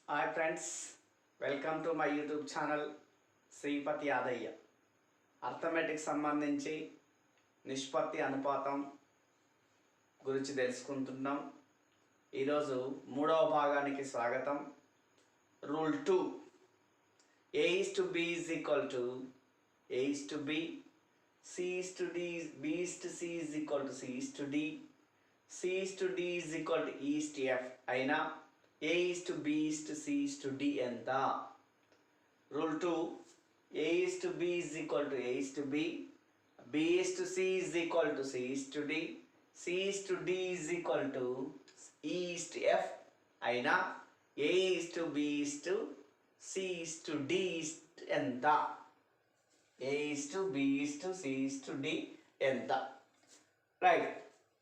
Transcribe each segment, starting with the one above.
Hi friends, welcome to my YouTube channel Sripathi Yadaiah. Arithmetic సంబంధించి నిష్పత్తి అనుపాతం గురించి తెలుసుకుంటున్నాం. ఈరోజు మూడవ భాగానికి స్వాగతం. Rule 2, A:B is equal to A:B, C:D, B:C is equal to C:D, C:D is equal to E:F అయినా A:B C:D ఎంత? Rule 2, A:B is equal to A:B, B:C is equal to C:D, C:D is equal to E:F అయినా A:B C:D ఎంత? A:B C:D ఎంత? Right,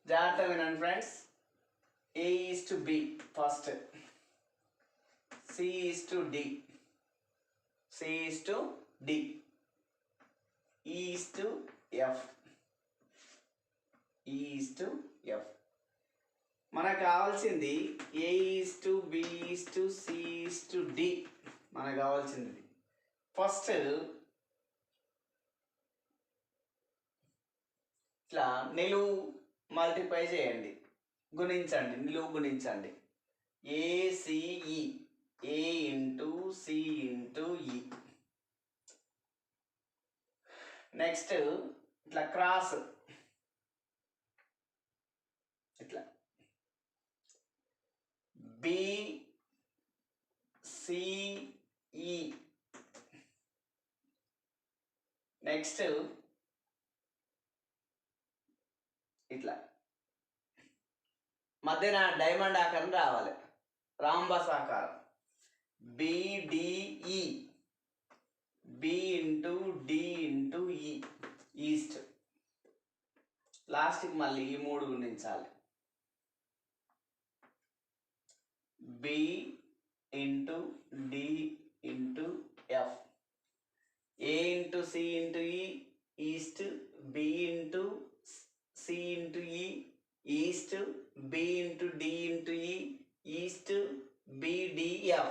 జాగ్రత్తగా వినండి friends. A:B first, C:D, C:D, E:F, E:F. మనకు కావాల్సింది A:B C:D. మనకు కావాల్సింది ఫస్ట్ ఇట్లా నిలువు మల్టిప్లై చేయండి, గుణించండి, నిలువు గుణించండి. ACE, A into C into E. Next ఇట్లా క్రాస్, ఇట్లా BCE. నెక్స్ట్ ఇట్లా మధ్యన డైమండ్ ఆకారం రావాలి, రాంబస్ ఆకారం. BDE, B into D into E, east. లాస్ట్కి మళ్ళీ ఈ మూడు గుణించాలి. B into D into F, A into C into E, east. B into C into E, east. B into D into E, east. BDF.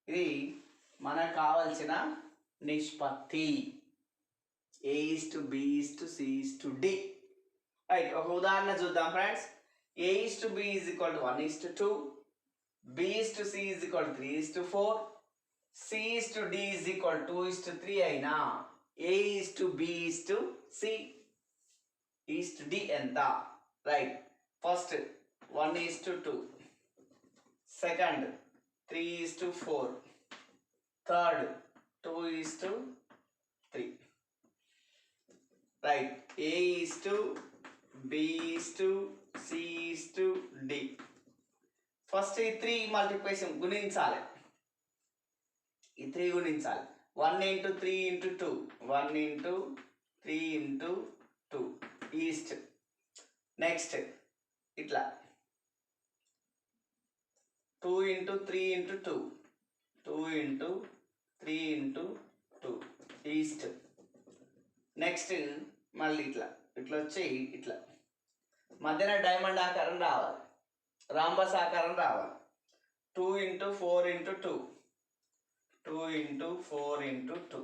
ఇది మనకు కావలసిన నిష్పత్తి. A:B C:D. Right, ఒక ఉదాహరణ చూద్దాం friends. A:B is equal to 1:2, B:C is equal to 3:4, C:D is equal to 2:3 అయినా A:B C:D ఎంత? Right, first 1:2, second 3:4, third 2:3. Right, A:B C:D. First ఈ 3 మల్టిప్లికేషన్ గుణించాలి, ఈ 3 గుణించాలి. 1 × 3 × 2, 1 × 3 × 2, ఈస్ట్. నెక్స్ట్ ఇట్లా 2 × 3 × 2, 2 × 3 × 2, ఈస్ట్. నెక్స్ట్ మళ్ళీ ఇట్లా ఇట్లా వచ్చి ఇట్లా మధ్యన డైమండ్ ఆకారం రావాలి, రాంబస్ ఆకారం రావాలి. 2 × 4 × 2, 2 × 4 × 2.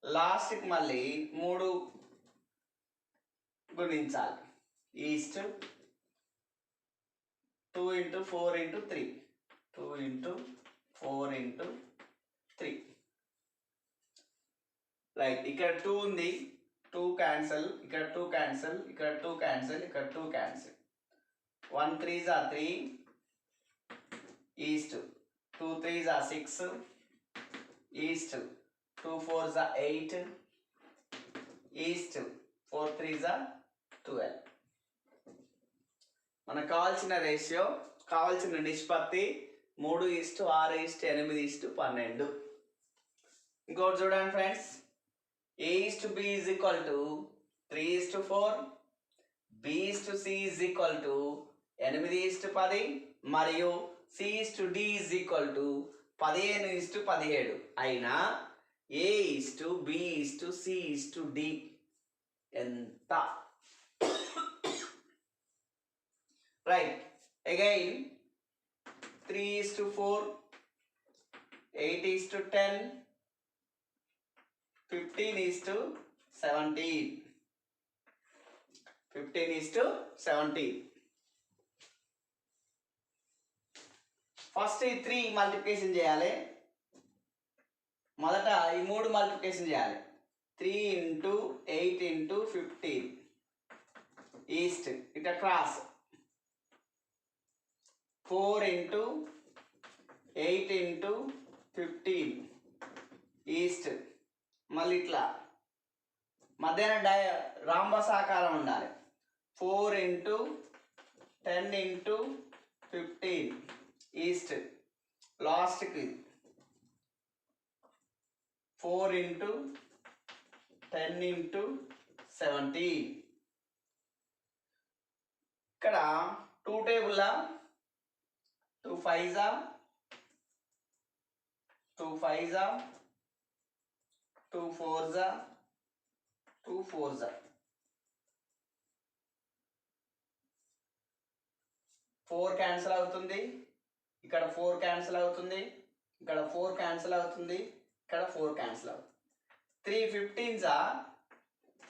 లాస్ట్కి మళ్ళీ 3 గుణించాలి, ఈస్ట్. 2 × 4 × 3, 2 × 4 × 3. రైట్, ఇక్కడ 2 ఉంది, 2 క్యాన్సల్, ఇక్కడ 2 క్యాన్సల్, ఇక్కడ 2 క్యాన్సల్, ఇక్కడ 2 cancel. 1 3s are 3, east. 2 3s are 6, east. 2 4s are 8, east. 4 3s are 12. మనకు కావాల్సిన రేషియో, కావాల్సిన నిష్పత్తి 3:6:8:12. ఇంకోటి చూడండి friends. A:B is equal to 3:4, B:C is equal to 8:10 మరియు C:D is equal to 15:17 అయినా A:B C:D ఎంత? Right, again 3:4, 8:10, 15:17. 15:17. ఫస్ట్ ఈ 3 మల్టిప్లికేషన్ చేయాలి. మొదట ఈ 3 మల్టిప్లికేషన్ చేయాలి. 3 × 8 × 15 ఈస్ట్ ఇట క్రాస్. 4 × 8 × 15 ఈస్ట్. మళ్ళీ ఇట్లా మధ్యాహ్నం రాంబస్ ఆకారం ఉండాలి. 4 × 10 × 15 ఈస్ట్. లాస్ట్కి 4 × 10 × 17. ఇక్కడ 2 టేబుల్లా 2 5s 2 5s 2 4s 2 4s. 4 cancel అవుతుంది, ఇక్కడ 4 క్యాన్సిల్ అవుతుంది, ఇక్కడ 4 క్యాన్సిల్ అవుతుంది, ఇక్కడ 4 క్యాన్సిల్ అవుతుంది. 3 15s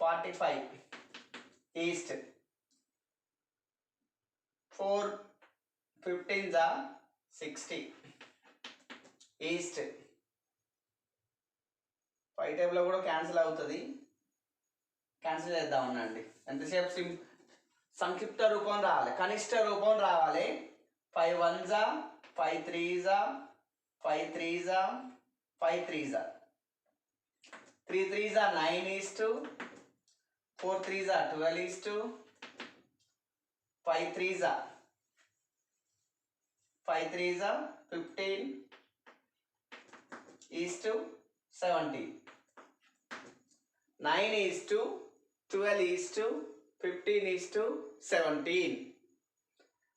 45 ఈస్ట్. 4 15s 60 east. 5 టేబుల్లో కూడా క్యాన్సిల్ అవుతుంది, క్యాన్సిల్ చేద్దాం ఉండండి. ఎంతసేపు సంక్షిప్త రూపం రావాలి, కనిష్ట రూపం రావాలి. 5 1s 5 3s 5 3s 5 3s 3 3s 9:, 4 3s 12:, 5 3s 15:17. 9:, 12:, 15:17.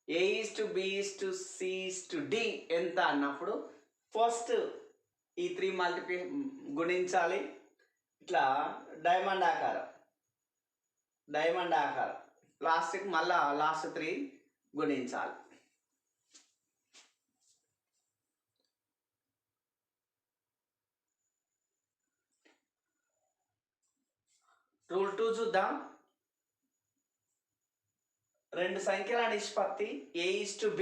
A::B::C::D ఎంత అన్నప్పుడు ఫస్ట్ ఈ 3 మల్టిప్లికేషన్ గుణించాలి. ఇట్లా డైమండ్ ఆకారం లాస్ట్కి మళ్ళా లాస్ట్ 3 గుణించాలి. రూల్ 2 చూద్దాం. 2 సంఖ్యల నిష్పత్తి A::B,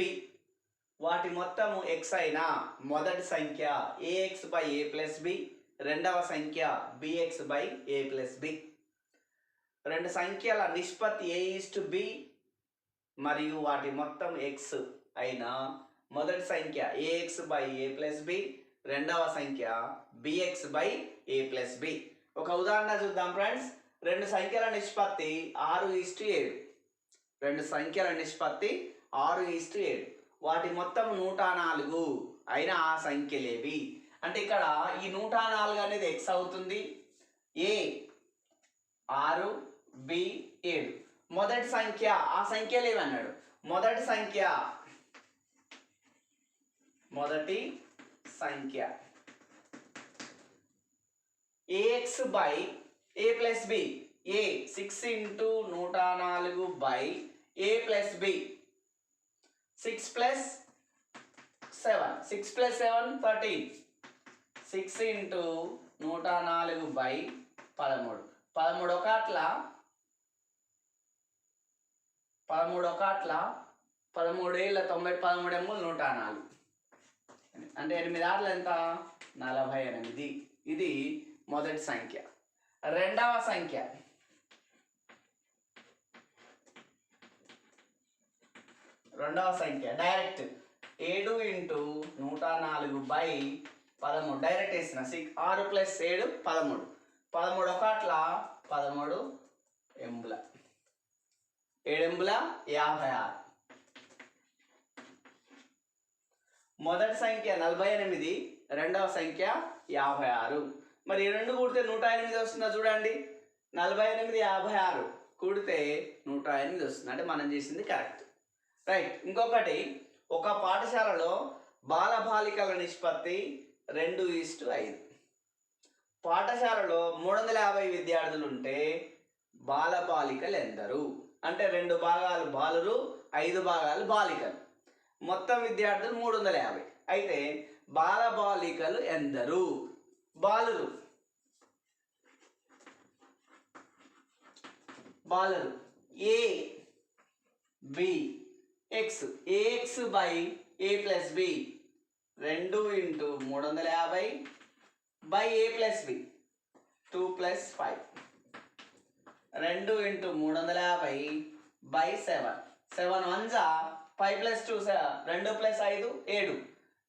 వాటి మొత్తము x అయినా మొదటి సంఖ్య ax/a+b, రెండవ సంఖ్య bx/a+b. 2 సంఖ్యల నిష్పత్తి A::B మరియు వాటి మొత్తం x అయినా మొదటి సంఖ్య ax/a+b, రెండవ సంఖ్య bx/a+b. ఒక ఉదాహరణ చూద్దాం ఫ్రెండ్స్. 2 సంఖ్యల నిష్పత్తి 6:7. 2 సంఖ్యల నిష్పత్తి 6:7. వాటి మొత్తం 104 అయిన ఆ సంఖ్యలేవి అంటే ఇక్కడ ఈ 104 అనేది x అవుతుంది. a 6, b 7. మొదటి సంఖ్య ఆ సంఖ్యలేవి అన్నాడు. మొదటి సంఖ్య ax/a+b. a 6 × 104/a+b. 6 + 7 13. 6 × 104/13. 13 ఒకట్ల 13 104 అంటే 8 ఆటలు ఎంత 48. ఇది మొదటి సంఖ్య. రెండవ సంఖ్య డైరెక్ట్ 7 × 104/13. డైరెక్ట్ వేసిన 6 + 7 13. 13 ఒకట్ల 13 ఎంబుల 7 ఎంబుల 56. మొదటి సంఖ్య 48, రెండవ సంఖ్య 56. మరి ఈ రెండు కూడితే 108 వస్తుందా చూడండి. 48 56 కూడితే 108 వస్తుంది. అంటే మనం చేసింది కరెక్ట్. రైట్. ఇంకొకటి, ఒక పాఠశాలలో బాలబాలికల నిష్పత్తి 2:5. పాఠశాలలో 350 విద్యార్థులు ఉంటే బాలబాలికలు ఎందరు? అంటే 2 భాగాలు బాలురు, 5 భాగాలు బాలికలు. మొత్తం విద్యార్థులు 350. అయితే బాలబాలికలు ఎందరు? బాలురు A B x, A x by A plus B 2 × 350 by A plus B 2 + 5 2 × 350 by 7 7 1 5 + 2 2 + 5 7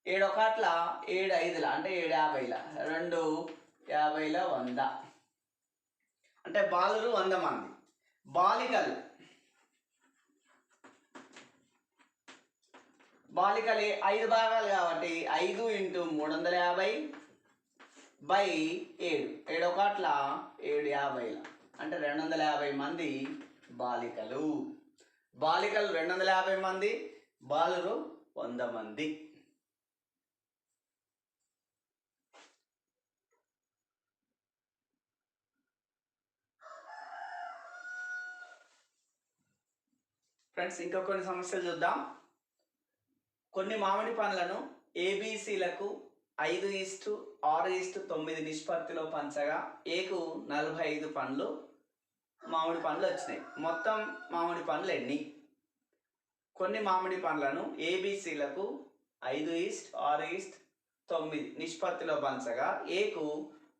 7 ఒకట్ల 7 5ల అంటే 7 50ల 2 50ల 100 అంటే బాలురు 100 మంది. బాలికలు 5 భాగాలు కాబట్టి 5 × 350 బై 7 7 ఒకట్ల 7 50ల అంటే 250 మంది బాలికలు. 250 మంది, బాలురు 100 మంది. ఫ్రెండ్స్ ఇంకా కొన్ని సమస్యలు చూద్దాం. కొన్ని మామిడి పండ్లను ఏబిసిలకు 5:6:9 నిష్పత్తిలో పంచగా ఏకు 45 పండ్లు మామిడి పండ్లు వచ్చినాయి. మొత్తం మామిడి పండ్లు ఎన్ని? కొన్ని మామిడి పండ్లను ఏబిసిలకు 5:6:9 నిష్పత్తిలో పంచగా ఏకు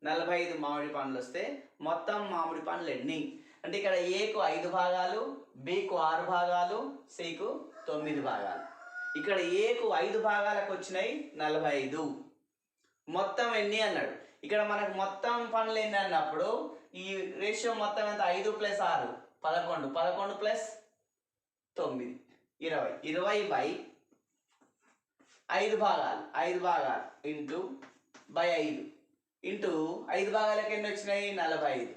45 మామిడి పండ్లు వస్తే మొత్తం మామిడి పండ్లు ఎన్ని? అంటే ఇక్కడ ఏకు 5 భాగాలు, బికు 6 భాగాలు, సికు 9 భాగాలు. ఇక్కడ ఏకు 5 భాగాలకు వచ్చినాయి 45. మొత్తం ఎన్ని అన్నాడు. ఇక్కడ మనకు మొత్తం పండ్లు ఎన్ని అన్నప్పుడు ఈ రేషియో మొత్తం ఎంత? 5 + 6 11 11 + 9 20 20 బై 5 భాగాలు 5 భాగాలు ఇంటూ బై 5 ఇంటూ 5 భాగాలకు ఎన్ని వచ్చినాయి? 45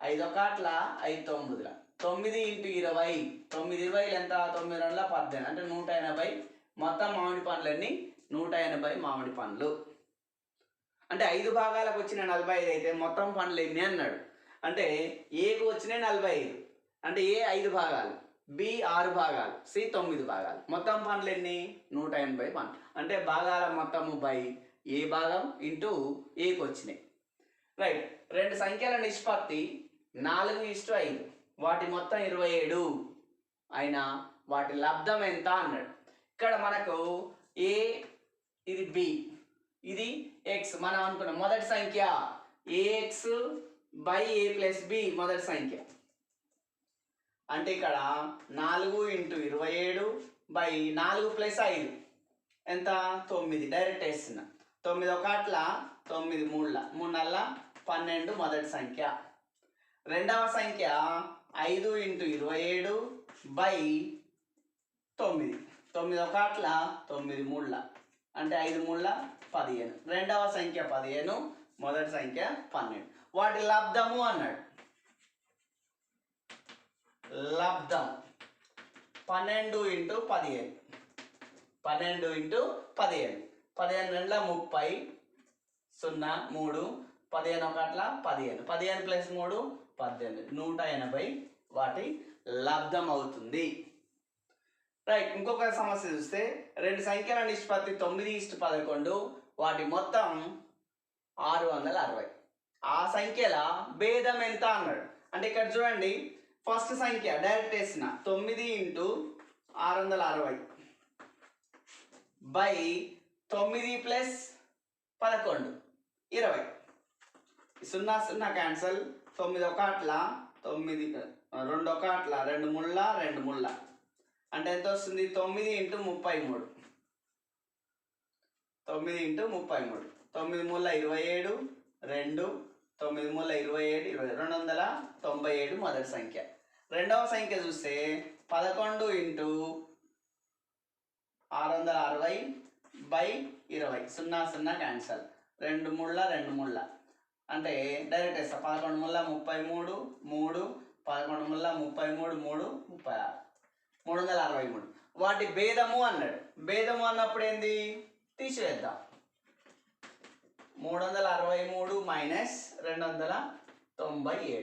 5 ఒకట్ల 5 9ల 9 × 20 9 20లు ఎంత? 9 2ల 18 అంటే 180. మొత్తం మామిడి పండ్లన్నీ 180 మామిడి పండ్లు. అంటే 5 భాగాలకు వచ్చిన 45 అయితే మొత్తం పండ్లు ఎన్ని అన్నాడు. అంటే ఏకు వచ్చినాయి 45 అంటే ఏ 5 భాగాలు, బి 6 భాగాలు, సి 9 భాగాలు. మొత్తం పండ్లు ఎన్ని? 180 పండ్లు. అంటే భాగాల మొత్తము బై ఏ భాగం ఇంటూ ఏకు వచ్చినాయి. రైట్. రెండు సంఖ్యల నిష్పత్తి 4:5. వాటి మొత్తం 27 అయినా వాటి లబ్ధం ఎంత అన్నాడు. ఇక్కడ మనకు ఏ, ఇది బి, ఇది ఎక్స్. మనం అనుకున్నాం మొదటి సంఖ్య A x by A plus B మొదటి సంఖ్య. అంటే ఇక్కడ 4 × 27 బై 4 + 5 ఎంత? 9. డైరెక్ట్ వేస్తున్నా. 9 ఒకట్ల 9 3ల 3 నల్ల 12 మొదటి సంఖ్య. రెండవ సంఖ్య 5 × 27 బై 9 9 ఒకట్ల 9 3ల అంటే 5 3ల 15. రెండవ సంఖ్య 15, మొదటి సంఖ్య 12. వాటి లబ్ధము అన్నాడు. లబ్ధం 12 × 15 12 × 15 15 2ల 30 0 3 15 ఒకట్ల 15 15 + 3 18 180 వాటి లబ్ధం అవుతుంది. రైట్. ఇంకొక సమస్య చూస్తే రెండు సంఖ్యల నిష్పత్తి 9:11 వాటి మొత్తం 660. ఆ సంఖ్యల భేదం ఎంత అన్నాడు. అంటే ఇక్కడ చూడండి ఫస్ట్ సంఖ్య డైరెక్ట్ వేసిన 9 × 660 బై 9 + 11 20 0 0 క్యాన్సల్ 9 ఒకట్ల 9 2 ఒకట్ల 2 3ల 2 3ల అంటే ఎంత వస్తుంది? 9 × 33 9 × 33 9 3ల 27 2 9 3ల 27 297 మొదటి సంఖ్య. రెండవ సంఖ్య చూస్తే 11 × 660 బై 20 0 0 క్యాన్సల్ 2 3ల 2 3ల అంటే డైరెక్ట్ వేస్తా. 11 3ల 33 3 11 3ల 33 3 36 363. వాటి భేదము అన్నాడు. భేదము అన్నప్పుడు ఏంది? తీసివేద్దాం. 363 - 297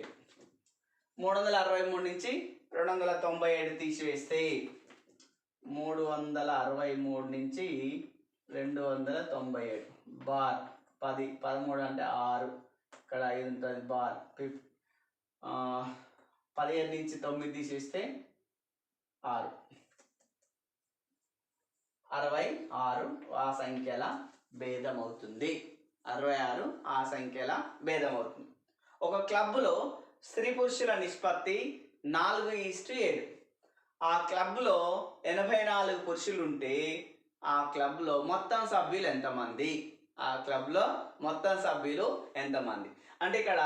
363 నుంచి 297 తీసివేస్తే 363 నుంచి 297 బార్ 10 13 అంటే 6 ఇక్కడ 5 ఉంటుంది బార్ 15 నుంచి 9 తీసేస్తే 6 66 ఆ సంఖ్యల భేదం అవుతుంది. 66 ఆ సంఖ్యల భేదం అవుతుంది. ఒక క్లబ్లో స్త్రీ పురుషుల నిష్పత్తి 4:7. ఆ క్లబ్లో 84 పురుషులు ఉంటే ఆ క్లబ్లో మొత్తం సభ్యులు ఎంతమంది? ఆ క్లబ్లో మొత్తం సభ్యులు ఎంతమంది? అంటే ఇక్కడ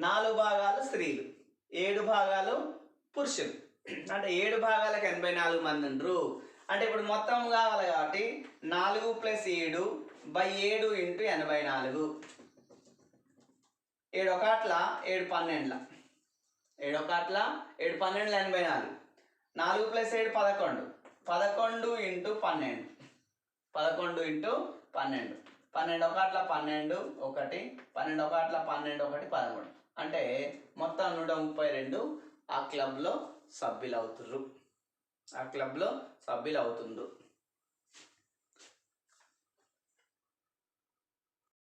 4 భాగాలు స్త్రీలు, 7 భాగాలు పురుషులు. అంటే 7 భాగాలకు 84 మంది ఉండరు. అంటే ఇప్పుడు మొత్తం కావాలి కాబట్టి 4 + 7 / 7 × 84. 7 ఒకట్ల 7 12ల 7 ఒకట్ల 7 12ల 84. 4 + 7 11. 11 × 12. 11 × 12. 12 ఒకట్ల 12 1. 12 ఒకట్ల 12 1 13. అంటే మొత్తం 132 ఆ క్లబ్లో సభ్యులు అవుతుర్రు.